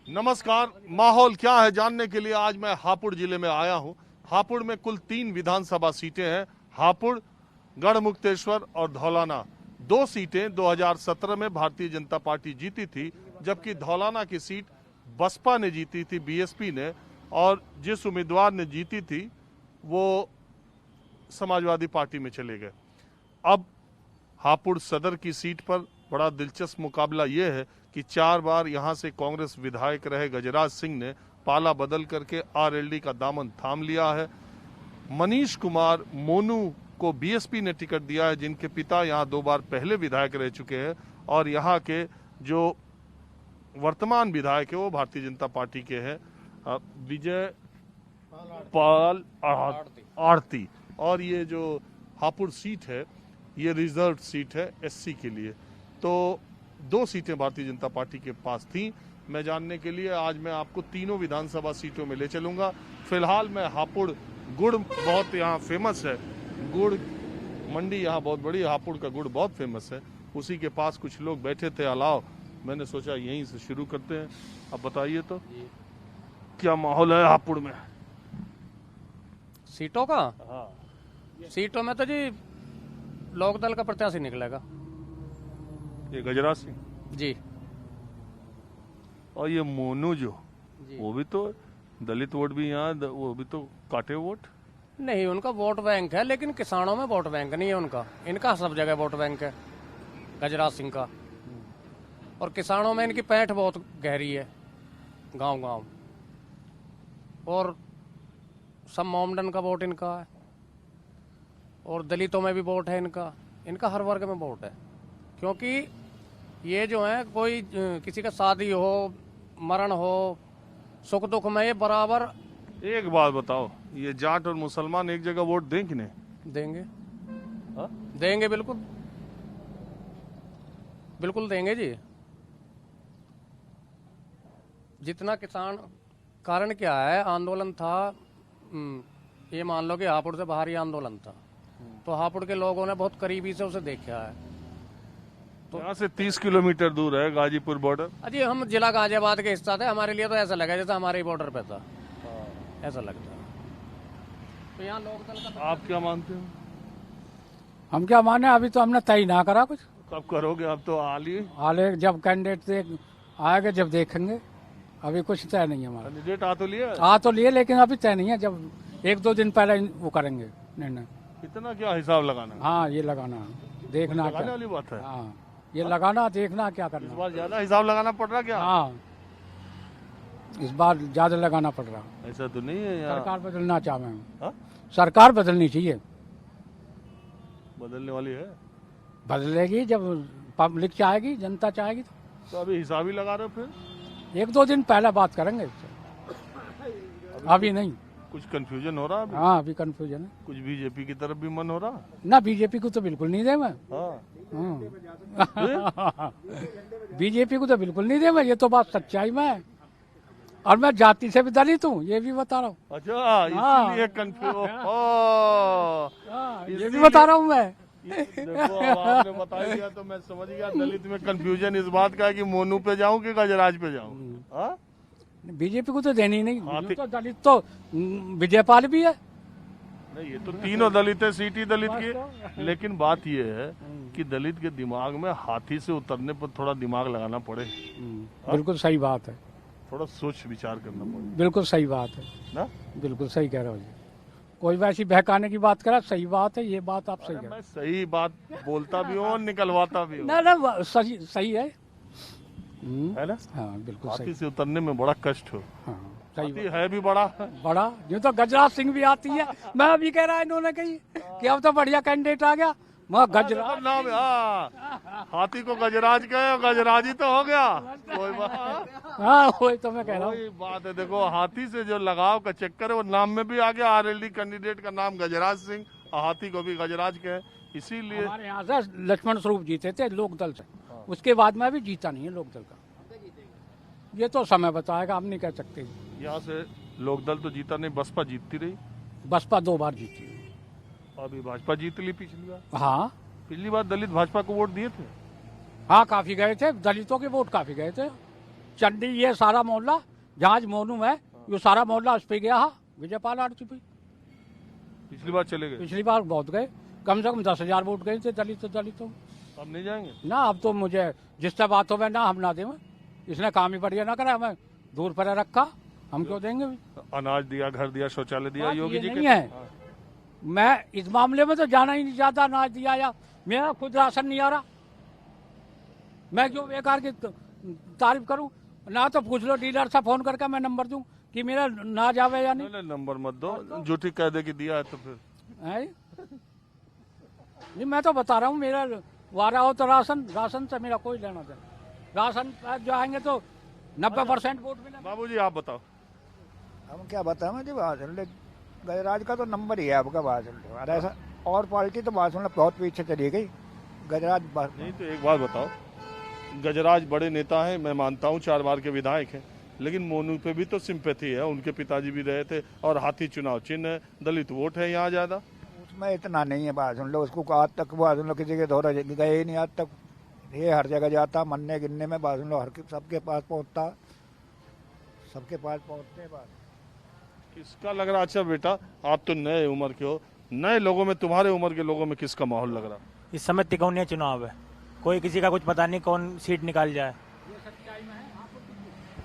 नमस्कार। माहौल क्या है जानने के लिए आज मैं हापुड़ जिले में आया हूं। हापुड़ में कुल 3 विधानसभा सीटें हैं। हापुड़, गढ़मुक्तेश्वर और धौलाना। 2 सीटें 2017 में भारतीय जनता पार्टी जीती थी, जबकि धौलाना की सीट बसपा ने जीती थी, बीएसपी ने, और जिस उम्मीदवार ने जीती थी वो समाजवादी पार्टी में चले गए। अब हापुड़ सदर की सीट पर बड़ा दिलचस्प मुकाबला ये है कि 4 बार यहां से कांग्रेस विधायक रहे गजराज सिंह ने पाला बदल करके आरएलडी का दामन थाम लिया है। मनीष कुमार मोनू को बीएसपी ने टिकट दिया है, जिनके पिता यहां 2 बार पहले विधायक रह चुके हैं, और यहां के जो वर्तमान विधायक है वो भारतीय जनता पार्टी के हैं, विजय पाल आरती। और ये जो हापुड़ सीट है ये रिजर्व सीट है एससी के लिए। तो 2 सीटें भारतीय जनता पार्टी के पास थी। मैं जानने के लिए आज मैं आपको तीनों विधानसभा सीटों में ले चलूंगा। फिलहाल मैं हापुड़, गुड़ बहुत यहाँ फेमस है, गुड़ मंडी यहाँ बहुत बड़ी, हापुड़ का गुड़ बहुत फेमस है। उसी के पास कुछ लोग बैठे थे अलाव, मैंने सोचा यहीं से शुरू करते हैं। अब बताइए तो क्या माहौल है हापुड़ में? सीटों का? हाँ, सीटों में तो जी लोकदल का प्रत्याशी निकलेगा ये गजराज सिंह जी। और ये मोनू जो जी। वो भी तो दलित वोट भी यहाँ, वो भी तो काटे वोट। नहीं, उनका वोट बैंक है, लेकिन किसानों में वोट बैंक नहीं है उनका। इनका सब जगह वोट बैंक है गजराज सिंह का। और किसानों में इनकी पैठ बहुत गहरी है, गांव गांव। और सब मोमडन का वोट इनका है, और दलितों में भी वोट है इनका। इनका हर वर्ग में वोट है, क्योंकि ये जो है कोई किसी का शादी हो, मरण हो, सुख दुख में ये बराबर। एक बात बताओ, ये जाट और मुसलमान एक जगह वोट दें कि नहीं? देंगे। हाँ? देंगे, बिल्कुल बिल्कुल देंगे जी। जितना किसान, कारण क्या है, आंदोलन था, ये मान लो कि हापुड़ से बाहर ही आंदोलन था, तो हापुड़ के लोगों ने बहुत करीबी से उसे देखा है। तो यहाँ से 30 किलोमीटर दूर है गाजीपुर बॉर्डर। अजी हम जिला गाजियाबाद के हिस्सा थे, हमारे लिए तो ऐसा लगा जैसे हमारे ही बॉर्डर पे था, ऐसा लगता है। तो यहाँ लोकदल का आप क्या मानते हो? हम क्या माने, अभी तो हमने तय ना करा कुछ। कब करोगे? अब तो हाले जब कैंडिडेट आएगा जब देखेंगे, अभी कुछ तय नहीं है हमारा। कैंडिडेट आ तो लिया? आ तो लिए, लेकिन अभी तय नहीं है, जब 1-2 दिन पहले वो करेंगे निर्णय। इतना क्या हिसाब लगाना? हाँ, ये लगाना देखना लगाने क्या। वाली बात है। हाँ, ये लगाना देखना क्या इस करना। बार ज्यादा हिसाब लगाना पड़ रहा क्या? हाँ, इस बार ज्यादा लगाना पड़ रहा। ऐसा तो नहीं है यहाँ। सरकार बदलना चाहते हैं, हाँ? सरकार बदलनी चाहिए। बदलने वाली है बदलेगी जब पब्लिक चाहेगी, जनता चाहेगी। तो अभी हिसाब ही लगा रहे हो फिर? 1-2 दिन पहले बात करेंगे इससे। अभी नहीं। कुछ कंफ्यूजन हो रहा है अभी? हाँ, अभी कंफ्यूजन है कुछ बीजेपी की तरफ भी मन हो रहा? ना। बीजेपी को तो बिल्कुल नहीं दे मैं। हाँ। बीजेपी को तो बिल्कुल नहीं दे मैं, ये तो बात सच्चाई में है। और मैं जाति से भी दलित हूँ, ये भी बता रहा हूँ। अच्छा, इसीलिए कंफ्यूज। ये भी बता रहा हूँ मैं। देखो, अब आपने बता दिया तो मैं समझ गया। दलित में कंफ्यूजन इस बात का है कि मोनू पे जाऊं कि गजराज पे जाऊं। हाँ? बीजेपी को तो देनी नहीं। हाँ, तो दलित तो विजयपाल भी है। नहीं, ये तो तीनों दलित है, सीट ही दलित की। लेकिन बात ये है कि दलित के दिमाग में हाथी से उतरने पर थोड़ा दिमाग लगाना पड़े। बिल्कुल सही बात है, थोड़ा सोच विचार करना पड़े। बिल्कुल सही बात है ना? बिल्कुल सही कह रहे हो जी। कोई वैसी बहकाने की बात करा, सही बात है, ये बात आप सही कह रहे मैं सही बात बोलता भी हूँ और निकलवाता भी हो। हूँ। ना, सही है। है ना? हाँ, बिल्कुल हाथी सही। से उतरने में बड़ा कष्ट हो। हाँ, सही हाथी है भी बड़ा। बड़ा जो तो गजराज सिंह भी आती है। मैं अभी कह रहा इन्होंने कही कि अब तो बढ़िया कैंडिडेट आ गया। मैं गजराज नाम, हाथी को गजराज कहे, गजराज ही तो हो गया। कोई बात। हाँ, वही तो मैं कह रहा हूँ। वही बात है। देखो, हाथी से जो लगाव का चक्कर है वो नाम में भी आ गया। आरएलडी कैंडिडेट का नाम गजराज सिंह, हाथी को भी गजराज कहे, इसीलिए। हमारे यहाँ से लक्ष्मण स्वरूप जीते थे लोकदल से, उसके बाद में भी जीता नहीं है लोकदल का। ये तो समय बताएगा, हम नहीं कह सकते। यहाँ से लोकदल तो जीता नहीं, बसपा जीतती रही। बसपा 2 बार जीती है। अभी भाजपा जीत ली पिछली बार। हाँ, पिछली बार दलित भाजपा को वोट दिए थे। हाँ, काफी गए थे, दलितों के वोट काफी गए थे। चंडी ये सारा मोहल्ला जहाँ मोनू है, ये सारा मोहल्ला उस पे गया हा विजयपाल आरती पे। पिछली बार चले गए, पिछली बार बहुत गए, कम से कम 10,000 वोट गए थे दलितों। अब नहीं जाएंगे ना अब तो मुझे जिससे बात हो ना हम ना दें, इसने काम ही बढ़िया ना करा, हमें दूर पर रखा, हम क्यों देंगे भी। अनाज दिया, घर दिया, शौचालय दिया, बात योगी ये जी नहीं के है, मैं इस मामले में तो जाना ही नहीं चाहता। अनाज दिया या मेरा खुद राशन नहीं आ रहा, मैं क्यों बेकार की तारीफ करूं। ना तो पूछ लो डीलर से फोन करके, मैं नंबर दूं कि मेरा ना जावे या नहीं। नंबर मत दो, झूठी कह दे कि दिया है तो फिर है नहीं, मैं तो बता रहा हूँ, मेरा वारा हो तो राशन से मेरा कोई लेना देना। राशन जो आएंगे तो 90% वोट मिलेगा। बाबूजी आप बताओ। हम क्या बताएं जी, भाषण गजराज का तो नंबर ही है आपका भाषण। और ऐसा और पार्टी तो भाषण बहुत पीछे चली गई, गजराज नहीं तो एक बात बताओ, गजराज बड़े नेता हैं, मैं मानता हूँ 4 बार के विधायक हैं, लेकिन मोनू पे भी तो सिंपैथी है, उनके पिताजी भी रहे थे और हाथी चुनाव चिन्ह है, दलित वोट है यहाँ ज्यादा। उसमें इतना नहीं है भाषण लो, उसको आज तक भाषण लो किसी के दौरा गए ही नहीं आज तक। ये हर जगह जाता, मरने गिनने में भाषण लो, हर सबके पास पहुँचता, सबके पास पहुँचते हैं। किसका लग रहा, अच्छा बेटा आप तो नए उम्र के हो, नए लोगों में, तुम्हारे उम्र के लोगों में किसका माहौल लग रहा? इस समय तिकोनिया चुनाव है, कोई किसी का कुछ पता नहीं कौन सीट निकाल जाए,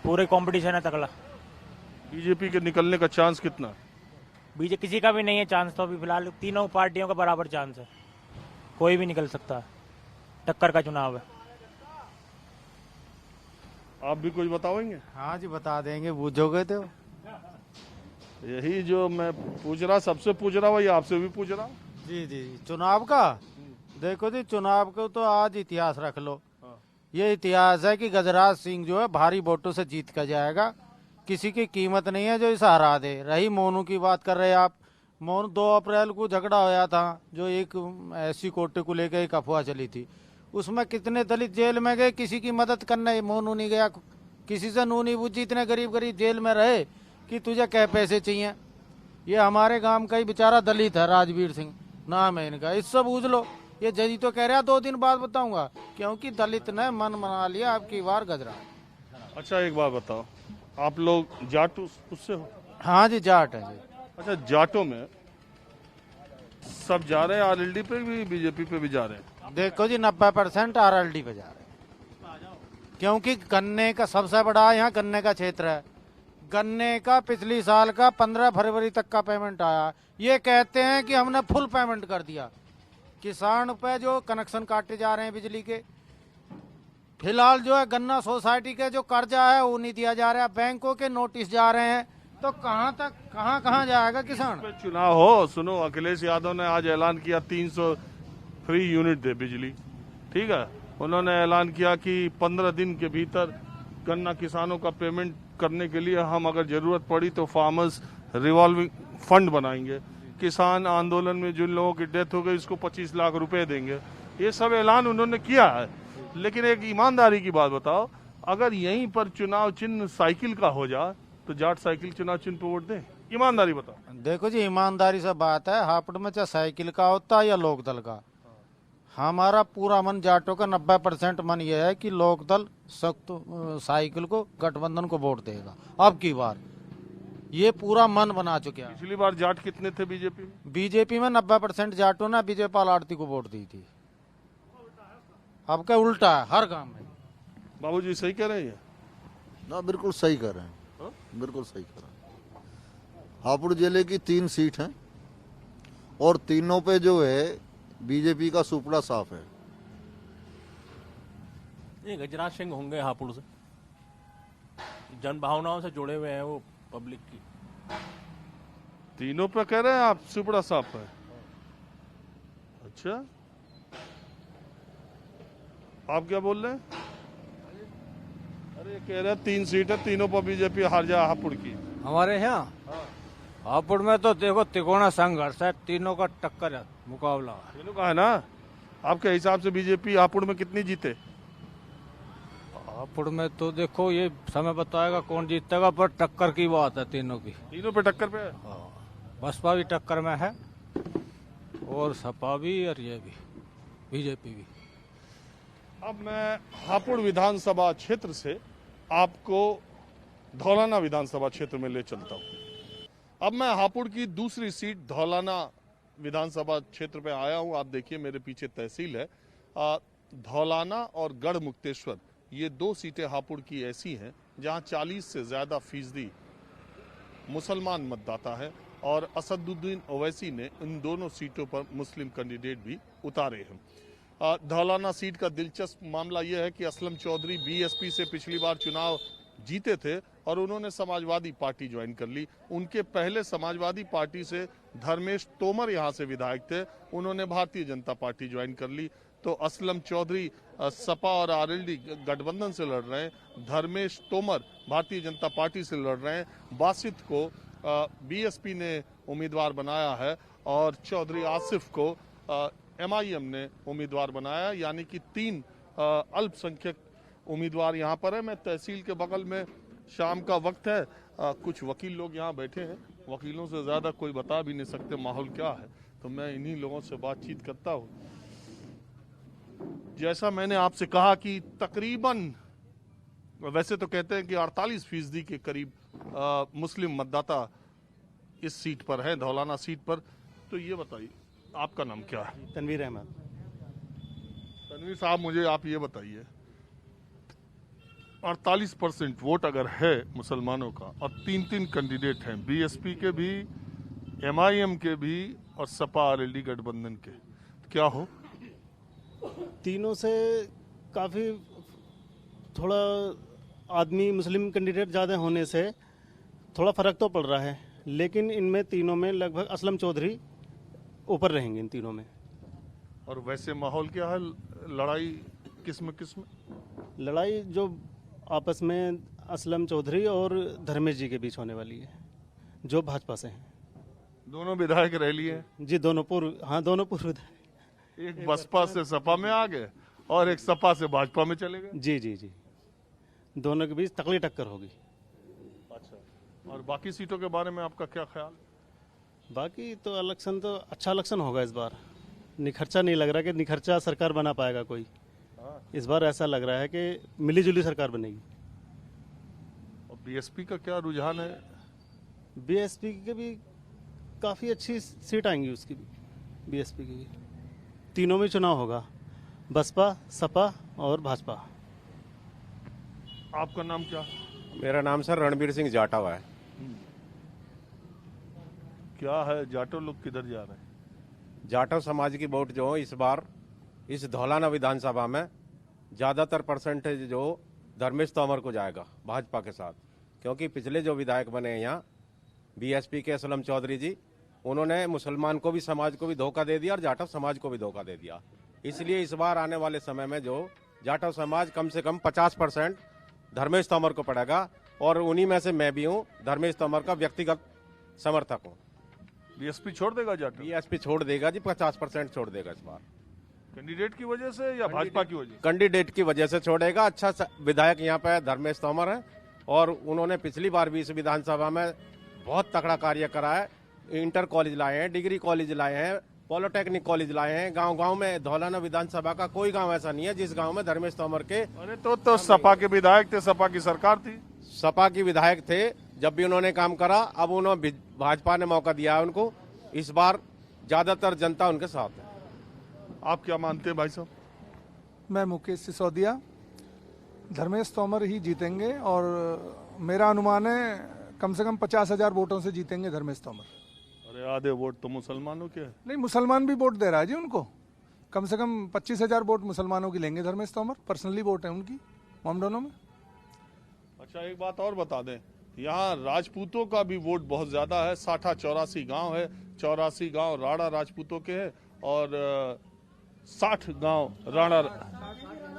पूरे कंपटीशन है तगड़ा। बीजेपी के निकलने का चांस कितना? बीजेपी किसी का भी नहीं है चांस, तो अभी फिलहाल तीनों पार्टियों का बराबर चांस है, कोई भी निकल सकता है, टक्कर का चुनाव है। आप भी कुछ बताओगे? हाँ जी बता देंगे, बूझोगे तो। यही जो मैं पूछ रहा, सबसे पूछ रहा, वही आपसे भी पूछ रहा। जी जी, चुनाव का देखो जी, चुनाव को तो आज इतिहास रख लो। ये इतिहास है कि गजराज सिंह जो है भारी वोटों से जीत कर जाएगा, किसी की कीमत नहीं है जो इसे हरा दे। रही मोनू की बात कर रहे हैं आप, मोनू 2 अप्रैल को झगड़ा होया था, जो एक ऐसी कोटे को लेकर एक अफवाह चली थी, उसमें कितने दलित जेल में गए, किसी की मदद करने मोनू नहीं गया, किसी से नू नहीं बूझी, इतने गरीब गरीब जेल में रहे कि तुझे क्या पैसे चाहिए। ये हमारे गांव का ही बेचारा दलित है, राजवीर सिंह नाम है इनका, इससे बूझ लो। ये जजी तो कह रहा 2 दिन बाद बताऊंगा, क्योंकि दलित ने मन बना लिया आपकी बार गजराज। अच्छा एक बात बताओ, आप लोग जाट उससे हो? हाँ जी जाट है जी। अच्छा जाटों में सब जा रहे हैं, आरएलडी पे भी, बीजेपी पे भी जा रहे हैं। देखो जी 90% आरएलडी पे जा रहे हैं, क्योंकि गन्ने का सबसे बड़ा यहाँ गन्ने का क्षेत्र है। गन्ने का पिछली साल का 15 फरवरी तक का पेमेंट आया, ये कहते हैं कि हमने फुल पेमेंट कर दिया। किसान पे जो कनेक्शन काटे जा रहे हैं बिजली के, फिलहाल जो है गन्ना सोसाइटी के जो कर्जा है वो नहीं दिया जा रहा, बैंकों के नोटिस जा रहे हैं, तो कहाँ तक कहाँ जाएगा किसान? चुनाव हो, सुनो, अखिलेश यादव ने आज ऐलान किया 300 फ्री यूनिट दे बिजली, ठीक है। उन्होंने ऐलान किया कि 15 दिन के भीतर गन्ना किसानों का पेमेंट करने के लिए हम अगर जरूरत पड़ी तो फार्मर्स रिवॉल्विंग फंड बनाएंगे, किसान आंदोलन में जिन लोगों की डेथ हो गई उसको 25 लाख रुपए देंगे। ये सब ऐलान उन्होंने किया है, लेकिन एक ईमानदारी की बात बताओ, अगर यहीं पर चुनाव चिन्ह साइकिल का हो जाए तो जाट साइकिल चुनाव चिन्ह पे वोट दें? ईमानदारी बताओ। देखो जी ईमानदारी से बात है, हापुड़ में चाहे साइकिल का होता है या लोकदल का, हमारा पूरा मन जाटों का 90% मन यह है कि लोकदल सख्त साइकिल को गठबंधन को वोट देगा। अब की बार ये पूरा मन बना चुके हैं। पिछली बार जाट कितने थे बीजेपी में? बीजेपी में 90% जाटों ने विजयपाल आरती को वोट दी थी, अब क्या उल्टा है हर गांव में। बाबूजी सही कह रहे हैं? ना बिल्कुल सही कर रहे हैं, बिल्कुल सही कर रहे हैं। हापुड़ जिले की 3 सीट हैं और तीनों पे जो है बीजेपी का सुपड़ा साफ है। ये गजराज सिंह होंगे हापुड़ से, जन भावनाओं से जुड़े हुए हैं वो पब्लिक की। तीनों पे कह रहे हैं आप सुपड़ा साफ है? अच्छा, आप क्या बोल रहे हैं? अरे कह रहे हैं 3 सीट है, तीनों पर बीजेपी हार जाए हापुड़ की। हमारे यहाँ हापुड़ में तो देखो तिकोना संघर्ष है, तीनों का टक्कर है, मुकाबला है। तीनों का है ना? आपके हिसाब से बीजेपी हापुड़ में कितनी जीते? हापुड़ में तो देखो ये समय बताएगा कौन जीतेगा, पर टक्कर की बात है तीनों की। तीनों पे टक्कर पे है? बसपा भी टक्कर में है और सपा भी और ये भी बीजेपी भी। अब मैं हापुड़ विधानसभा क्षेत्र से आपको धौलाना विधानसभा क्षेत्र में ले चलता हूं। अब मैं हापुड़ की दूसरी सीट धौलाना विधानसभा क्षेत्र में आया हूं। आप देखिए मेरे पीछे तहसील है। धौलाना और गढ़ मुक्तेश्वर, ये दो सीटें हापुड़ की ऐसी हैं जहां 40 से ज्यादा फीसदी मुसलमान मतदाता है और असदुद्दीन ओवैसी ने इन दोनों सीटों पर मुस्लिम कैंडिडेट भी उतारे हैं। धौलाना सीट का दिलचस्प मामला यह है कि असलम चौधरी बीएसपी से पिछली बार चुनाव जीते थे और उन्होंने समाजवादी पार्टी ज्वाइन कर ली। उनके पहले समाजवादी पार्टी से धर्मेश तोमर यहां से विधायक थे, उन्होंने भारतीय जनता पार्टी ज्वाइन कर ली। तो असलम चौधरी सपा और आरएलडी गठबंधन से लड़ रहे हैं, धर्मेश तोमर भारतीय जनता पार्टी से लड़ रहे हैं, बासित को बीएसपी ने उम्मीदवार बनाया है और चौधरी आसिफ को एमआईएम ने उम्मीदवार बनाया, यानी कि 3 अल्पसंख्यक उम्मीदवार यहाँ पर है। मैं तहसील के बगल में, शाम का वक्त है, कुछ वकील लोग यहाँ बैठे हैं। वकीलों से ज्यादा कोई बता भी नहीं सकते माहौल क्या है, तो मैं इन्हीं लोगों से बातचीत करता हूँ। जैसा मैंने आपसे कहा कि तकरीबन, वैसे तो कहते हैं कि 48% के करीब मुस्लिम मतदाता इस सीट पर है, धौलाना सीट पर। तो ये बताइए, आपका नाम क्या है? तनवीर अहमद। तनवीर साहब, मुझे आप ये बताइए, 48% वोट अगर है मुसलमानों का और 3 कैंडिडेट हैं, बीएसपी के भी, एमआईएम के भी और सपा आरएलडी गठबंधन के, तो क्या हो? तीनों से काफ़ी थोड़ा आदमी मुस्लिम कैंडिडेट ज़्यादा होने से थोड़ा फ़र्क तो पड़ रहा है, लेकिन इनमें तीनों में लगभग असलम चौधरी ऊपर रहेंगे इन तीनों में। और वैसे माहौल क्या है, लड़ाई किस्म? लड़ाई जो आपस में असलम चौधरी और धर्मेश जी के बीच होने वाली है, जो भाजपा से हैं। दोनों विधायक रह लिए जी, दोनों पूर्व, हाँ दोनों पूर्व विधायक। एक बसपा से सपा में आ गए और एक सपा से भाजपा में चले गए। जी जी जी, दोनों के बीच तकड़ी टक्कर होगी। अच्छा, और बाकी सीटों के बारे में आपका क्या ख्याल? बाकी तो इलेक्शन तो अच्छा इलेक्शन होगा इस बार। निखर्चा नहीं लग रहा कि निखर्चा सरकार बना पाएगा कोई। इस बार ऐसा लग रहा है कि मिलीजुली सरकार बनेगी। और बीएसपी का क्या रुझान है? बीएसपी के भी काफ़ी अच्छी सीट आएंगी, उसकी भी, बीएसपी की भी। तीनों में चुनाव होगा, बसपा, सपा और भाजपा। आपका नाम क्या? मेरा नाम सर रणबीर सिंह जाटव है। क्या है, जाटव लोग किधर जा रहे हैं? जाटव समाज की वोट जो इस बार इस धौलाना विधानसभा में ज्यादातर परसेंटेज जो धर्मेश तोमर को जाएगा भाजपा के साथ, क्योंकि पिछले जो विधायक बने हैं यहाँ बीएसपी के असलम चौधरी जी, उन्होंने मुसलमान को भी, समाज को भी धोखा दे दिया और जाटव समाज को भी धोखा दे दिया। इसलिए इस बार आने वाले समय में जो जाटव समाज कम से कम 50% धर्मेश तोमर को पड़ेगा और उन्हीं में से मैं भी हूँ, धर्मेश तोमर का व्यक्तिगत समर्थक हूँ। बीएसपी छोड़ देगा जाटव? बीएसपी छोड़ देगा जी, 50% छोड़ देगा इस बार। कैंडिडेट की वजह से या भाजपा की वजह? कैंडिडेट की वजह से छोड़ेगा। अच्छा विधायक यहाँ पे धर्मेश तोमर है और उन्होंने पिछली बार भी इस विधानसभा में बहुत तगड़ा कार्य करा है। इंटर कॉलेज लाए हैं, डिग्री कॉलेज लाए हैं, पॉलिटेक्निक कॉलेज लाए हैं। गांव-गांव में धौलाना विधानसभा का कोई गांव ऐसा नहीं है जिस गांव में धर्मेश तोमर के। अरे तो सपा के विधायक थे, सपा की सरकार थी, सपा की विधायक थे जब भी उन्होंने काम करा। अब उन्होंने भाजपा ने मौका दिया है उनको, इस बार ज्यादातर जनता उनके साथ है। आप क्या मानते हैं भाई साहब? मैं मुकेश सिसोदिया, धर्मेश तोमर ही जीतेंगे और मेरा अनुमान है कम से कम 50,000 वोटों से जीतेंगे धर्मेश तोमर। अरे आधे वोट तो मुसलमानों के हैं। नहीं, मुसलमान भी वोट दे रहा है जी उनको। कम से कम 25,000 वोट मुसलमानों की लेंगे धर्मेश तोमर। पर्सनली वोट है उनकी हम दोनों में। अच्छा, एक बात और बता दें, यहाँ राजपूतों का भी वोट बहुत ज्यादा है। 84 गांव है, 84 गांव राणा राजपूतों के हैं और 60 गांव राणा,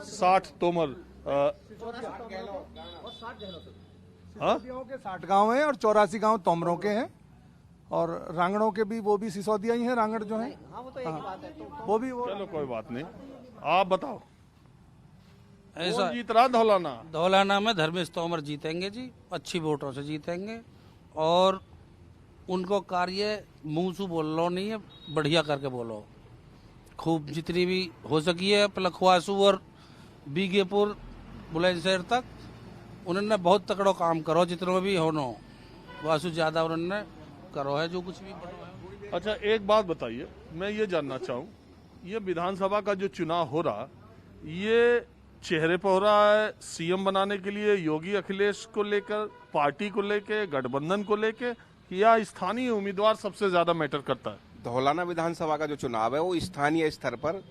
60 तोमर, हाँ, के 60 गांव हैं और 84 गांव तोमरों के हैं और रांगड़ों के भी, वो भी सिसोदिया ही हैं। रांगड़ जो है वो भी वो। चलो कोई बात नहीं, आप बताओ ऐसा जीत रहा धौलाना? धौलाना में धर्मेश तोमर जीतेंगे जी, अच्छी वोटों से जीतेंगे और उनको कार्य मुंह से बोलो नहीं है, बढ़िया करके बोलो। खूब जितनी भी हो सकी है, पलखवासू और बीगेपुर बुलंदशहर तक उन्होंने बहुत तकड़ो काम करो, जितने भी हो नो वासु ज्यादा उन्होंने करो है जो कुछ भी बनो है। अच्छा, एक बात बताइए, मैं ये जानना चाहूँ, ये विधानसभा का जो चुनाव हो रहा, ये चेहरे पर हो रहा है सीएम बनाने के लिए, योगी अखिलेश को लेकर, पार्टी को लेकर, गठबंधन को लेकर, या स्थानीय उम्मीदवार सबसे ज्यादा मैटर करता है? धौलाना विधानसभा का जो चुनाव है वो स्थानीय स्तर पर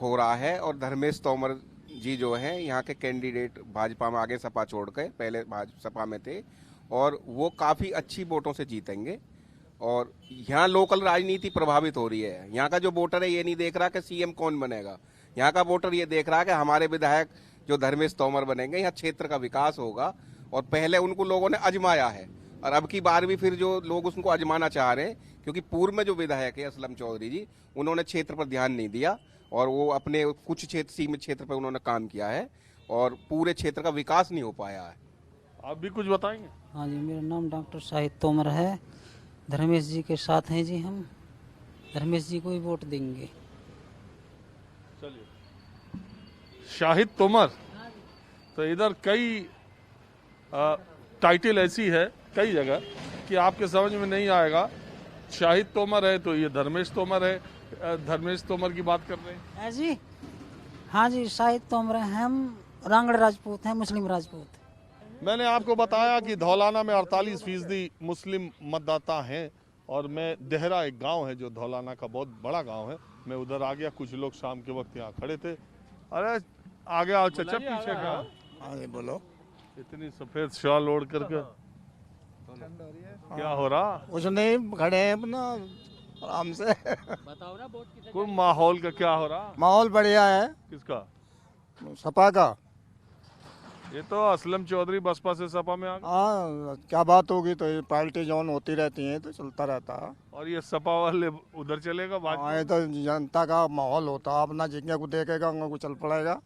हो रहा है और धर्मेश तोमर जी जो हैं यहाँ के कैंडिडेट भाजपा में आगे सपा छोड़ के पहले सपा में थे और वो काफ़ी अच्छी वोटों से जीतेंगे। और यहाँ लोकल राजनीति प्रभावित हो रही है। यहाँ का जो वोटर है ये नहीं देख रहा कि सीएम कौन बनेगा, यहाँ का वोटर ये देख रहा है कि हमारे विधायक जो धर्मेश तोमर बनेंगे, यहाँ क्षेत्र का विकास होगा। और पहले उनको लोगों ने आजमाया है और अब की बार भी फिर जो लोग उसको आजमाना चाह रहे हैं, क्योंकि पूर्व में जो विधायक है असलम चौधरी जी, उन्होंने क्षेत्र पर ध्यान नहीं दिया और वो अपने कुछ क्षेत्र, सीमित क्षेत्र पर उन्होंने काम किया है और पूरे क्षेत्र का विकास नहीं हो पाया है। आप भी कुछ बताएंगे? हाँ जी, मेरा नाम डॉक्टर शाहिद तोमर है। धर्मेश जी के साथ हैं जी, हम धर्मेश जी को ही वोट देंगे। चलिए, शाहिद तोमर, तो इधर कई टाइटल ऐसी है कई जगह कि आपके समझ में नहीं आएगा। शाहिद तोमर है तो ये धर्मेश तोमर है, धर्मेश तोमर की बात कर रहे हैं। है जी, हाँ जी, शाहिद तोमर हैं, हम रांगड़ राजपूत हैं, मुस्लिम राजपूत। मैंने आपको बताया कि धौलाना में 48% मुस्लिम मतदाता हैं और मैं देहरा, एक गांव है जो धौलाना का बहुत बड़ा गांव है, मैं उधर आ गया। कुछ लोग शाम के वक्त यहाँ खड़े थे। अरे आगे आओ चाचा, पीछे का। आगे बोलो। इतनी सफेद शॉल ओढ़ करके क्या हो रहा? कुछ नहीं, खड़े हैं अपना आराम से। बताओ ना वोट किसे? कोई माहौल का क्या हो रहा? माहौल बढ़िया है। किसका? सपा का। ये तो असलम चौधरी बसपा से सपा में आ गए। हाँ, क्या बात होगी, तो ये पार्टी जौन होती रहती है तो चलता रहता है। और ये सपा वाले उधर चलेगा? हाँ, ये तो जनता का माहौल होता है, अपना जिंगे को देखेगा उनको को चल पड़ेगा।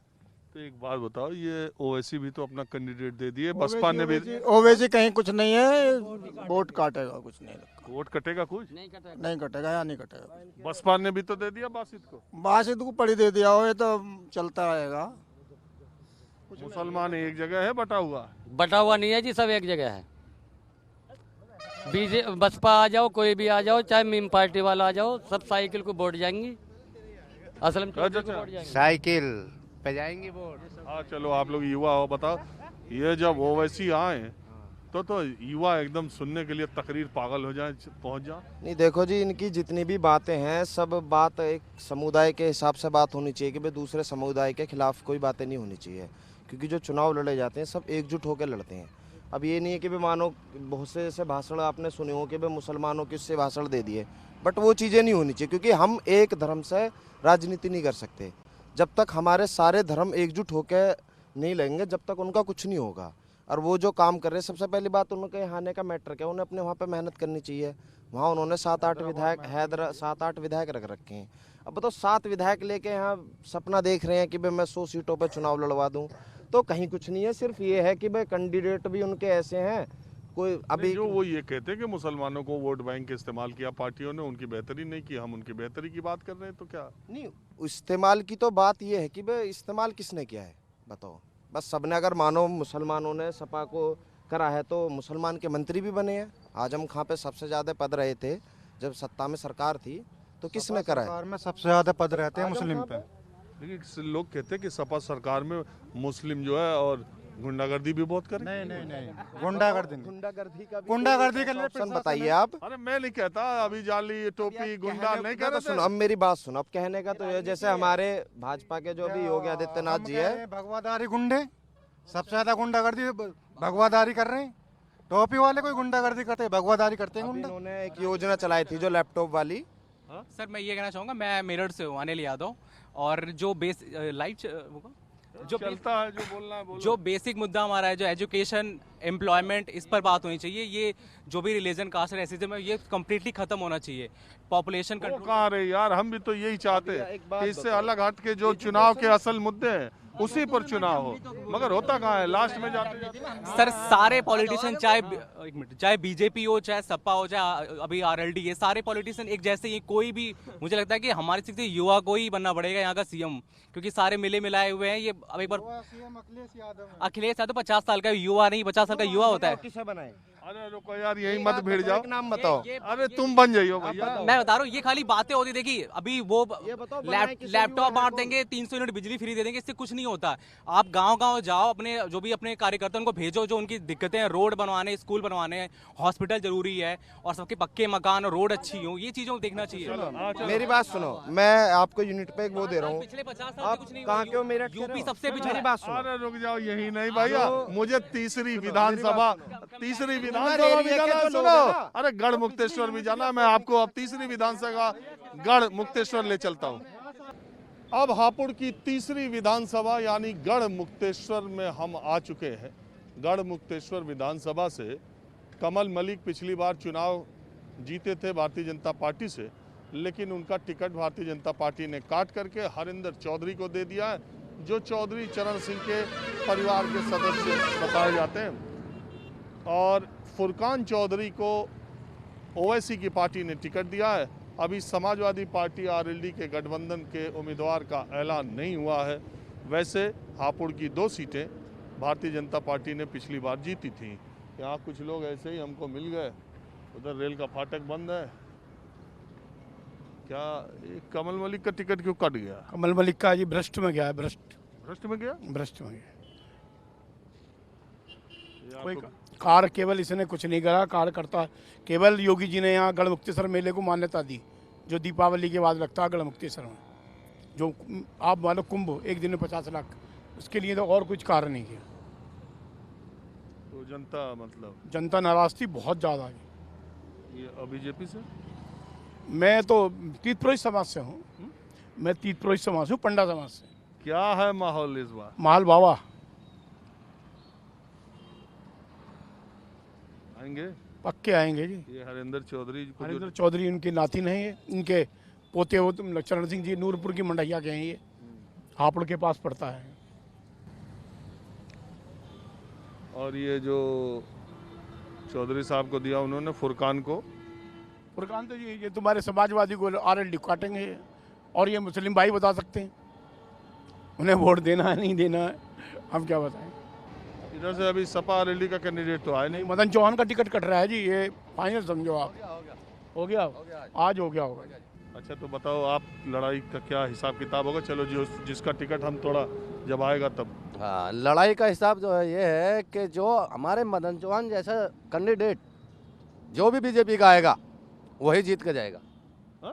तो एक बात बताओ, ये ओवैसी भी तो अपना कैंडिडेट दे दिए, बसपा ने भी। ओवैसी कहीं कुछ नहीं है, वोट काटेगा, कुछ नहीं। वोट कटेगा? कुछ नहीं कटेगा या नहीं कटेगा। बसपा ने भी तो दे दिया बासित को। बासित को पड़ी दे दिया हो, ये तो चलता रहेगा। मुसलमान एक जगह है बटा हुआ? बटा हुआ नहीं है जी, सब एक जगह है। बसपा आ जाओ, कोई भी आ जाओ, चाहे मीम पार्टी वाला आ जाओ, सब साइकिल को वोट जाएंगी, असलम चौधरी को वोट जाएंगी। साइकिल पे जाएंगे वोट। हाँ, चलो आप लोग युवा हो, बताओ, ये जब ओवैसी आए तो युवा एकदम सुनने के लिए तकरीर पागल हो जाए, पहुंच जाए। नहीं, देखो जी, इनकी जितनी भी बातें हैं सब बात एक समुदाय के हिसाब से बात होनी चाहिए कि भाई दूसरे समुदाय के खिलाफ कोई बातें नहीं होनी चाहिए, क्योंकि जो चुनाव लड़े जाते हैं सब एकजुट होकर लड़ते हैं। अब ये नहीं है कि भाई मानो बहुत से ऐसे भाषण आपने सुने हो कि भाई मुसलमानों के उससे भाषण दे दिए, बट वो चीज़ें नहीं होनी चाहिए, क्योंकि हम एक धर्म से राजनीति नहीं कर सकते। जब तक हमारे सारे धर्म एकजुट होकर नहीं लगेंगे, जब तक उनका कुछ नहीं होगा। और वो जो काम कर रहे हैं, सबसे पहली बात उनके यहाँ आने का मैटर क्या, उन्हें अपने वहाँ पे मेहनत करनी चाहिए। वहाँ उन्होंने 7-8 विधायक रख रखे हैं। अब बताओ, 7 विधायक लेके यहाँ सपना देख रहे हैं कि भाई मैं 100 सीटों पे चुनाव लड़वा दूं, तो कहीं कुछ नहीं है। सिर्फ ये है कि भाई कैंडिडेट भी उनके ऐसे हैं, कोई अभी जो वो ये कहते हैं कि मुसलमानों को वोट बैंक के इस्तेमाल किया पार्टियों ने, उनकी बेहतरी नहीं की, हम उनकी बेहतरी की बात कर रहे हैं, तो क्या नहीं, इस्तेमाल की तो बात ये है कि भाई इस्तेमाल किसने किया है बताओ। बस सबने, अगर मानो मुसलमानों ने सपा को करा है तो मुसलमान के मंत्री भी बने हैं। आजम खां पे सबसे ज्यादा पद रहे थे जब सत्ता में सरकार थी, तो किसने करा है? सरकार में सबसे ज्यादा पद रहते हैं मुस्लिम पे। लेकिन लोग कहते हैं कि सपा सरकार में मुस्लिम जो है और गुंडागर्दी भी बहुत करे। नहीं, गुंडागर्दी के लिए ऑप्शन बताइए आप। अरे मैं नहीं कहता, अभी जाली टोपी गुंडा नहीं कह रहे। सुनो, अब मेरी बात सुनो। अब कहने का तो ये, जैसे हमारे भाजपा के जो अभी योगी आदित्यनाथ जी है, भगवादारी गुंडे सबसे ज्यादा गुंडागर्दी भगवादारी कर रहे हैं। टोपी वाले कोई गुंडागर्दी करते हैं, भगवादारी करते हैं। उन्होंने एक योजना चलाई थी जो लैपटॉप वाली। सर मैं ये कहना चाहूँगा, मैं मेरठ से हूँ, अनिल यादव, और जो बेस लाइव जो चलता है, जो बोलना है बोलो। जो बेसिक मुद्दा हमारा है, जो एजुकेशन, एम्प्लॉयमेंट, इस पर बात होनी चाहिए। ये जो भी रिलीजन, कास्ट, रेसिज्म है, ये कम्प्लीटली खत्म होना चाहिए। पॉपुलेशन कंट्रोल कहाँ रहे यार, हम भी तो यही चाहते हैं कि इससे अलग हट के जो चुनाव के असल मुद्दे हैं उसी पर चुनाव हो, मगर होता कहाँ है, लास्ट में जाते सर सारे पॉलिटिशियन चाहे बीजेपी हो, चाहे सपा हो, चाहे अभी आरएलडी, ये सारे पॉलिटिशियन एक जैसे ही, कोई भी, मुझे लगता है कि हमारे सिर्फ युवा को ही बनना पड़ेगा यहाँ का सीएम, क्योंकि सारे मिले मिलाए हुए हैं। ये अब एक बार अखिलेश यादव 50 साल का युवा नहीं, 50 साल का युवा होता है। किसे बनाए? अरे रुको यार, यही मत भिड़ जाओ, नाम बताओ। अरे तुम बन जाइयो भैया। मैं बता रहा हूँ, ये खाली बातें होती, देखिए अभी वो लैपटॉप बांट देंगे, 300 यूनिट बिजली फ्री दे देंगे, इससे कुछ नहीं होता। आप गांव-गांव जाओ, अपने जो भी अपने कार्यकर्ता उनको भेजो, जो उनकी दिक्कतें हैं, रोड बनवाने, स्कूल बनवाने, हॉस्पिटल जरूरी है, और सबके पक्के मकान और रोड अच्छी हो, ये चीजों को देखना चाहिए। मेरी बात सुनो, मैं आपको यूनिट पे एक वो दे रहा हूँ। पिछले 50 साल से कुछ नहीं कहाँ क्यों मेरा यूपी सबसे पिछड़ा मेरी है। बात सुनो। अरे रुक जाओ, यही नहीं भैया, मुझे तीसरी विधानसभा भी जाना है, सुनो। अरे गढ़ मुक्तेश्वर भी जाना, मैं आपको अब तीसरी विधानसभा गढ़ मुक्तेश्वर ले चलता हूँ। अब हापुड़ की तीसरी विधानसभा यानी गढ़ मुक्तेश्वर में हम आ चुके हैं। गढ़ मुक्तेश्वर विधानसभा से कमल मलिक पिछली बार चुनाव जीते थे भारतीय जनता पार्टी से, लेकिन उनका टिकट भारतीय जनता पार्टी ने काट करके हरिंदर चौधरी को दे दिया है, जो चौधरी चरण सिंह के परिवार के सदस्य बताए जाते हैं। और फुरकान चौधरी को ओवैसी की पार्टी ने टिकट दिया है। अभी समाजवादी पार्टी आरएलडी के गठबंधन के उम्मीदवार का ऐलान नहीं हुआ है। वैसे हापुड़ की 2 सीटें भारतीय जनता पार्टी ने पिछली बार जीती थी। यहाँ कुछ लोग ऐसे ही हमको मिल गए, उधर रेल का फाटक बंद है। क्या कमल मलिक का टिकट क्यों कट गया? कमल मलिक का जी भ्रष्ट में गया है, भ्रष्ट में गया, भ्रष्ट में गया। कोई कार केवल इसने कुछ नहीं करा, कार करता केवल योगी जी ने यहाँ गढ़ मुक्तेश्वर मेले को मान्यता दी, जो दीपावली के बाद लगता है गढ़ मुक्तेश्वर में, जो आप मानो कुंभ एक दिन में 50 लाख, उसके लिए तो और कुछ कार्य नहीं किया। तो जनता मतलब जनता नाराज थी बहुत ज़्यादा। ये बीजेपी से मैं तो तीर्थपुरोहित समाज से हूँ, मैं तीर्थपुरोहित समाज से हूँ, पंडा समाज से। क्या है माहौल इस बार? माल बाबा आएंगे, पक्के आएंगे जी। ये हरिंदर चौधरी को हरिंदर चौधरी उनके नातिन हैं, ये इनके पोते हो तुम चरण सिंह जी नूरपुर की मंडैया के हैं, ये हापुड़ के पास पड़ता है। और ये जो चौधरी साहब को दिया उन्होंने फुरकान को, फुरकान तो ये तुम्हारे समाजवादी को आरएलडी काटेंगे, और ये मुस्लिम भाई बता सकते हैं उन्हें वोट देना है नहीं देना है, हम क्या बताएं। इधर से अभी सपा आरएलडी का कैंडिडेट तो आया नहीं। मदन चौहान का टिकट कट रहा है जी, ये फाइनल समझो आप। हो गया आज हो गया होगा। अच्छा तो बताओ आप, लड़ाई का क्या हिसाब किताब होगा? चलो जो जिसका टिकट हम थोड़ा जब आएगा तब। हाँ, लड़ाई का हिसाब जो है ये है कि जो हमारे मदन चौहान जैसा कैंडिडेट जो भी बीजेपी का आएगा वही जीत के जाएगा। हा?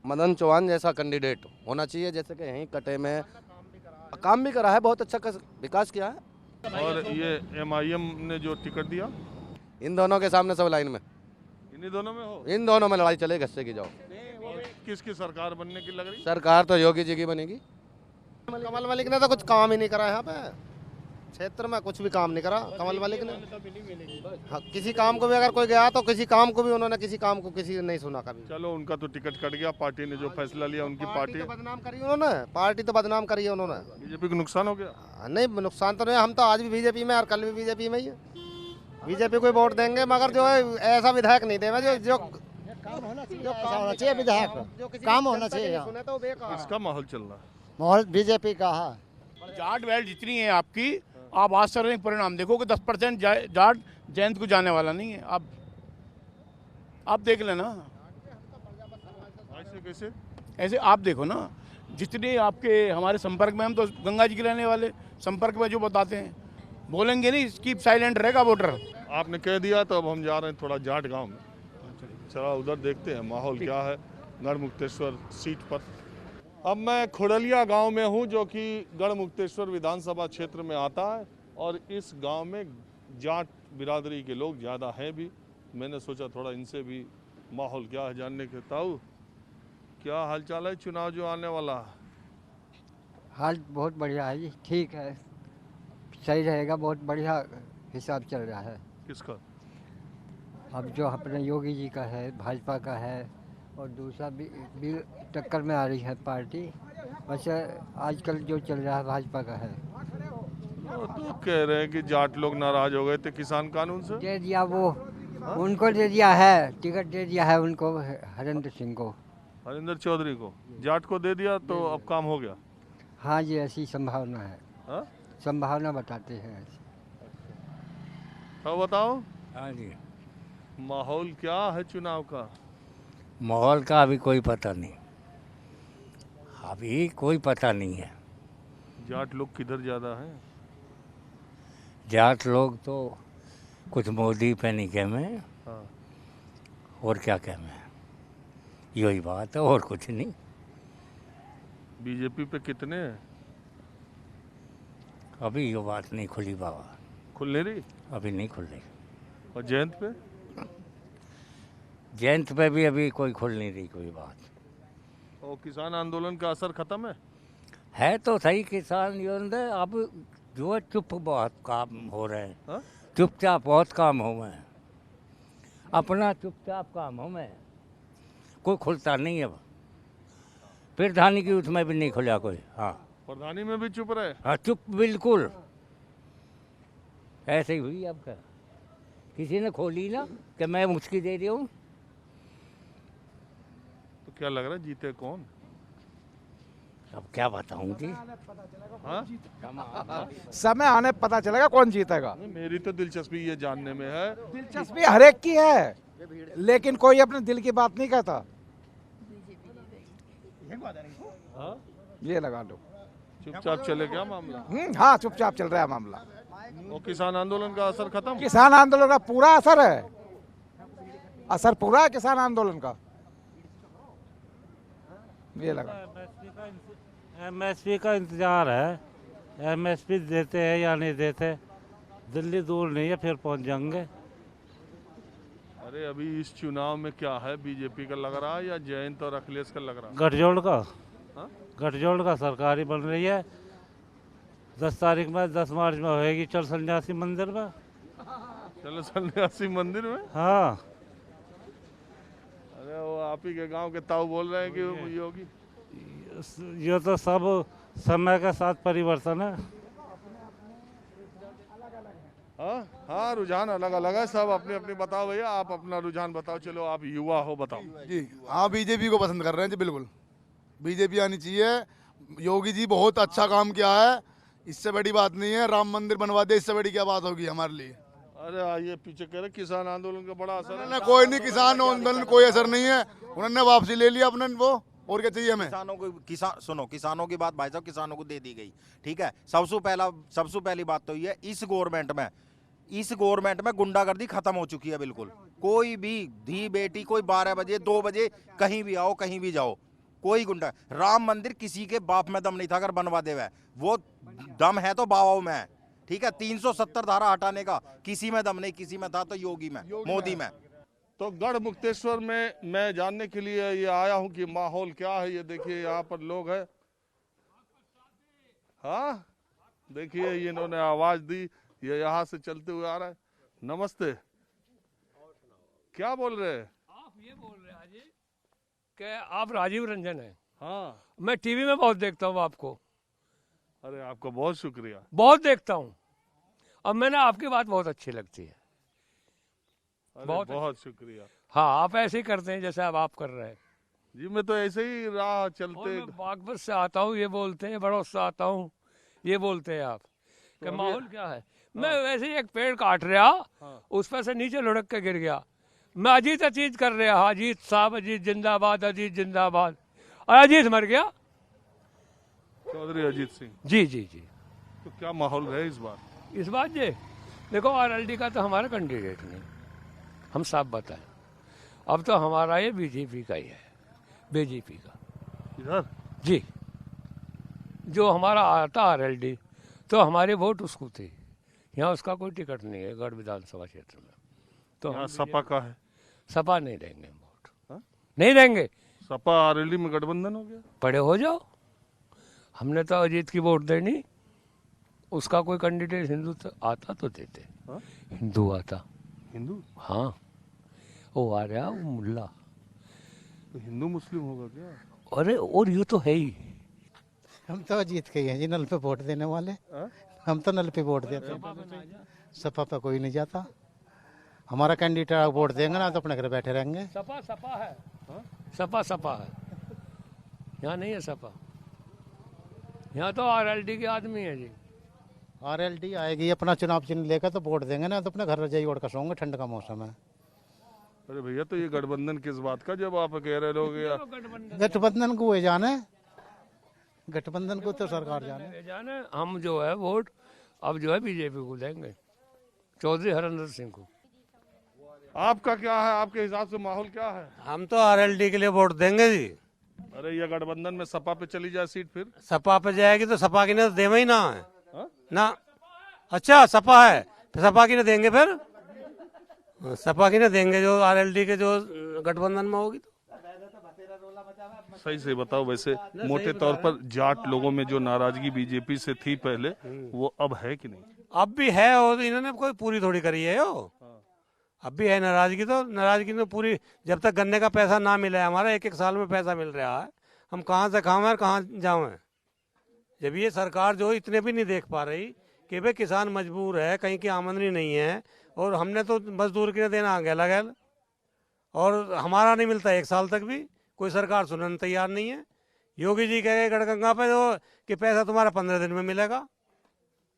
मदन चौहान जैसा कैंडिडेट होना चाहिए, जैसे कि यहीं कटे में काम भी करा है, बहुत अच्छा विकास किया है। और ये एमआईएम ने जो टिकट दिया, इन दोनों के सामने सब लाइन में, इन्हीं दोनों में हो, इन दोनों में लड़ाई चले गस्से की जाओ। किसकी सरकार बनने की लग रही? सरकार तो योगी जी की बनेगी। कमल मलिक ने तो कुछ काम ही नहीं करा यहाँ पे, क्षेत्र में कुछ भी काम नहीं करा कमल मलिक ने। हाँ, किसी काम को भी अगर कोई गया तो किसी काम को भी उन्होंने किसी ने नहीं सुना कभी। चलो उनका तो टिकट कट गया, पार्टी ने जो फैसला लिया, उनकी पार्टी तो बदनाम करी उन्होंने, पार्टी तो बदनाम करी है उन्होंने। बीजेपी को नुकसान हो गया? नहीं नुकसान तो नहीं, हम तो आज भी बीजेपी में और कल भी बीजेपी में ही है। बीजेपी को वोट देंगे, मगर जो है ऐसा विधायक नहीं देंगे जो काम होना चाहिए, विधायक काम होना चाहिए। इसका माहौल चल रहा है, माहौल बीजेपी का है। जाट वैट जितनी है आपकी, आप आज सर्वे परिणाम देखो कि 10% जाट जयंत को जाने वाला नहीं है। आप देख लेना, ऐसे कैसे? ऐसे आप देखो ना, जितने आपके हमारे संपर्क में, हम तो गंगा जी के रहने वाले, संपर्क में जो बताते हैं बोलेंगे नहीं, कीप साइलेंट रहेगा वोटर। आपने कह दिया तो अब हम जा रहे हैं थोड़ा जाट गांव में, चला उधर देखते हैं माहौल क्या है गढ़ मुक्तेश्वर सीट पर। अब मैं खुड़लिया गांव में हूं, जो कि गढ़ मुक्तेश्वर विधानसभा क्षेत्र में आता है, और इस गांव में जाट बिरादरी के लोग ज़्यादा हैं भी। मैंने सोचा थोड़ा इनसे भी माहौल क्या है जानने के। ताऊ क्या हालचाल है? चुनाव जो आने वाला है, हाल बहुत बढ़िया है जी, ठीक है, सही रहेगा, बहुत बढ़िया हिसाब चल रहा है। किसका? अब जो अपने योगी जी का है, भाजपा का है, और दूसरा भी टक्कर में आ रही है पार्टी। बस आजकल जो चल रहा है भाजपा का है। तो कह रहे हैं कि जाट लोग नाराज हो गए थे किसान कानून से। दे दिया वो, उनको दे दिया है, टिकट दे दिया है उनको, हरेंद्र सिंह को। हरिंदर चौधरी को, जाट को दे दिया तो अब काम हो गया। हाँ जी, ऐसी संभावना है। हाँ? संभावना बताते हैं। तो बताओ। हाँ जी। माहौल क्या है चुनाव का? माहौल का अभी कोई पता नहीं, अभी कोई पता नहीं है। जाट लोग किधर ज्यादा हैं? जाट लोग तो कुछ मोदी पे नहीं कह में, हाँ। और क्या कह में, यही बात है और कुछ नहीं। बीजेपी पे कितने हैं? अभी ये बात नहीं खुली बाबा, खुल नहीं रही? अभी नहीं खुल रही। और जयंत पे? जयंत पे भी अभी कोई खुल नहीं रही कोई बात। और किसान आंदोलन का असर खत्म है तो सही किसान यूनियन है, अब जो है चुप बहुत काम हो रहे हैं। हाँ? चुपचाप बहुत काम हो में, अपना चुपचाप काम हो में, कोई खुलता नहीं है। अब प्रधानी की उसमें भी नहीं खुला कोई। हाँ, प्रधानी में भी चुप रहे। हाँ चुप बिल्कुल, ऐसे ही हुई। अब क्या, किसी ने खोली ना कि मैं मुझकी दे रही हूँ। तो क्या लग रहा है जीते कौन? अब क्या बताऊँ जी। हाँ? समय आने पता चलेगा कौन जीतेगा। मेरी तो दिलचस्पी ये जानने में है। दिलचस्पी हर एक की है, लेकिन कोई अपने दिल की बात नहीं कहता। हाँ? ये लगा लो। चुपचाप चले क्या मामला? हाँ, चुपचाप चल रहा है मामला। और किसान आंदोलन का असर खत्म? किसान आंदोलन का पूरा असर है, असर पूरा है किसान आंदोलन का। ये लगा। एमएसपी का इंतजार है, एमएसपी देते हैं या नहीं देते। दिल्ली दूर नहीं है, फिर पहुंच जाएंगे। अरे अभी इस चुनाव में क्या है, बीजेपी का लग रहा है या जयंत और अखिलेश का लग रहा है? गठजोड़ का। हाँ? गठजोड़ का सरकारी बन रही है। 10 तारीख में, 10 मार्च में होएगी चल सन्यासी मंदिर में। चलो सन्यासी मंदिर में? हाँ। अरे वो आप ही के गांव के ताऊ बोल रहे हैं कि वो योगी। ये तो सब समय के साथ परिवर्तन है। हाँ हाँ, रुझान अलग अलग है, सब अपनी अपनी। बताओ भैया, आप अपना रुझान बताओ। चलो आप युवा हो, बताओ जी। हाँ, बीजेपी को पसंद कर रहे हैं जी, बिल्कुल बीजेपी आनी चाहिए। योगी जी बहुत अच्छा काम किया है, इससे बड़ी बात नहीं है। राम मंदिर बनवा दे, इससे बड़ी क्या बात होगी हमारे लिए। अरे आइए पीछे कह रहे किसान आंदोलन का बड़ा असर है। कोई नहीं, किसान आंदोलन कोई असर नहीं है, उन्होंने वापसी ले लिया अपने। वो और क्या चाहिए हमें? किसानों को, सुनो, किसानों की बात भाई साहब किसानों को दे दी गई, ठीक है। सबसे पहली बात तो ये, इस गवर्नमेंट में गुंडागर्दी खत्म हो चुकी है बिल्कुल। कोई भी धी बेटी, कोई 12 बजे 2 बजे कहीं भी आओ, कहीं भी जाओ, कोई गुंडा। राम मंदिर किसी के बाप में दम नहीं था अगर बनवा दे, वो दम है तो बाबाओं में है, ठीक है। 370 धारा हटाने का किसी में दम नहीं, किसी में था तो योगी में, मोदी में। तो गढ़ मुक्तेश्वर में मैं जानने के लिए ये आया हूं कि माहौल क्या है। ये देखिए यहाँ पर लोग हैं। हाँ देखिए, ये इन्होंने आवाज दी, ये यहाँ से चलते हुए आ रहा है। नमस्ते, क्या बोल रहे हैं आप? ये बोल रहे हैं जी कि आप राजीव रंजन हैं। हाँ, मैं टीवी में बहुत देखता हूँ आपको। अरे आपका बहुत शुक्रिया। बहुत देखता हूँ, अब मैंने आपकी बात बहुत अच्छी लगती है। बहुत शुक्रिया। हाँ, आप ऐसे ही करते हैं जैसे अब आप कर रहे हैं जी। मैं तो ऐसे ही राह चलते, मैं बागपत से आता हूँ, ये बोलते हैं। बड़ौद से आता हूँ, ये बोलते हैं आप कि माहौल क्या है। मैं वैसे ही एक पेड़ काट रहा, उस पर से नीचे लुढ़क के गिर गया। मैं अजीत कर रहा, अजीत साहब, अजीत जिंदाबाद, अजीत जिंदाबाद, और अजीत मर गया। चौधरी अजीत सिंह जी जी जी। तो क्या माहौल है इस बार? इस बात जी देखो, आरएलडी का तो हमारा कैंडिडेट नहीं, हम साफ बताएं। अब तो हमारा ये बीजेपी का ही है, बीजेपी का इधर जी। जो हमारा आता आरएलडी, तो हमारी वोट उसको थी। यहाँ उसका कोई टिकट नहीं है गढ़ विधानसभा क्षेत्र में। तो यहाँ सपा का है। सपा नहीं देंगे वोट। हा? नहीं देंगे। सपा आरएलडी में गठबंधन हो गया। पड़े हो जाओ, हमने तो अजीत की वोट देनी। उसका कोई कैंडिडेट हिंदू तो आता तो देते। हा? हिंदू आता। हिंदू? हाँ, वो आ रहा वो मुल्ला। तो हिंदू मुस्लिम होगा क्या? अरे और ये तो है ही, हम तो जीत के ही हैं जी, नल पे वोट देने वाले। हम तो नल पे वोट देते हैं, सपा पे कोई नहीं जाता। हमारा कैंडिडेट वोट देंगे ना तो अपने घर बैठे रहेंगे। सपा सपा है, सपा है, यहाँ नहीं है सपा, यहाँ तो आरएलडी के आदमी है जी। आरएलडी आएगी अपना चुनाव चिन्ह लेकर तो वोट देंगे ना तो अपने घर रजाई ओढ़ कर सोएंगे, ठंड का मौसम है। अरे भैया तो ये गठबंधन किस बात का जब आप कह रहे लोग या गठबंधन को वे जाने, गठबंधन को तो सरकार जाने। हम जो है वोट अब जो है बीजेपी को देंगे, चौधरी हरिंदर सिंह को। आपका क्या है, आपके हिसाब से माहौल क्या है? हम तो आरएलडी के लिए वोट देंगे जी। अरे ये गठबंधन में सपा पे चली जाए सीट, फिर सपा पे जाएगी तो सपा की ना देवे ही ना है ना। अच्छा सपा है तो सपा की ना देंगे, फिर सपा की ना देंगे जो आरएलडी के जो गठबंधन में होगी। तो सही से बताओ, वैसे मोटे तौर पर जाट लोगों में जो नाराजगी बीजेपी से थी पहले, वो अब है कि नहीं? अब भी है, और इन्होंने कोई पूरी थोड़ी करी है यो। अब भी है नाराजगी, तो नाराजगी तो पूरी जब तक गन्ने का पैसा ना मिले, हमारा एक एक साल में पैसा मिल रहा है, हम कहाँ से खाएं और कहाँ जाएं। जब ये सरकार जो इतने भी नहीं देख पा रही कि भाई किसान मजबूर है, कहीं की आमदनी नहीं है, और हमने तो मजदूर के देना गैला गैल, और हमारा नहीं मिलता एक साल तक भी, कोई सरकार सुनने तैयार नहीं है। योगी जी कह गए गढ़गंगा पे जो कि पैसा तुम्हारा 15 दिन में मिलेगा,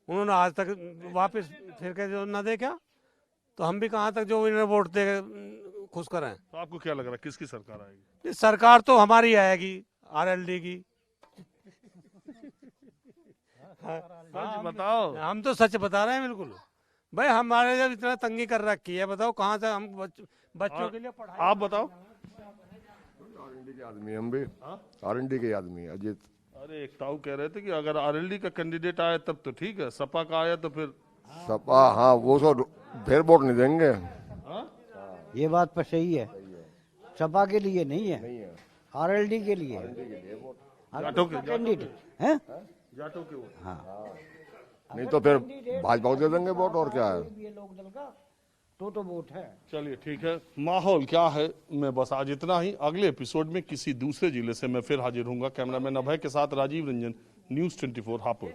उन्होंने आज तक वापस फिर के जो ना दे क्या, तो हम भी कहाँ तक जो इन्हें वोट दे खुश करें। तो आपको क्या लग रहा है किसकी सरकार आएगी? सरकार तो हमारी आएगी, आरएलडी की। सच बताओ। हम तो सच बता रहे हैं बिल्कुल भाई, हमारे जब इतना तंगी कर रखी है, बताओ कहाँ से हम बच्चों के लिए पढ़ाई। आप बताओ। आरएलडी के आदमी हम भी, आरएलडी के आदमी अजीत। अरे एक ताऊ कह रहे थे कि अगर आरएलडी का कैंडिडेट आए तब तो ठीक है, सपा का आया तो फिर सपा, हाँ वो तो फिर वोट नहीं देंगे। ये बात पर सही है, सपा के लिए नहीं है, आरएलडी के लिए जाटों के कैंडिडेट हैं, जाटों के वोट। हाँ नहीं तो फिर भाजपा को दे देंगे वोट, और क्या है। लोकदल का तो वोट है। चलिए ठीक है, माहौल क्या है मैं बस आज इतना ही। अगले एपिसोड में किसी दूसरे जिले से मैं फिर हाजिर हूंगा। कैमरामैन अभय के साथ राजीव रंजन, न्यूज़ 24 हापुड़।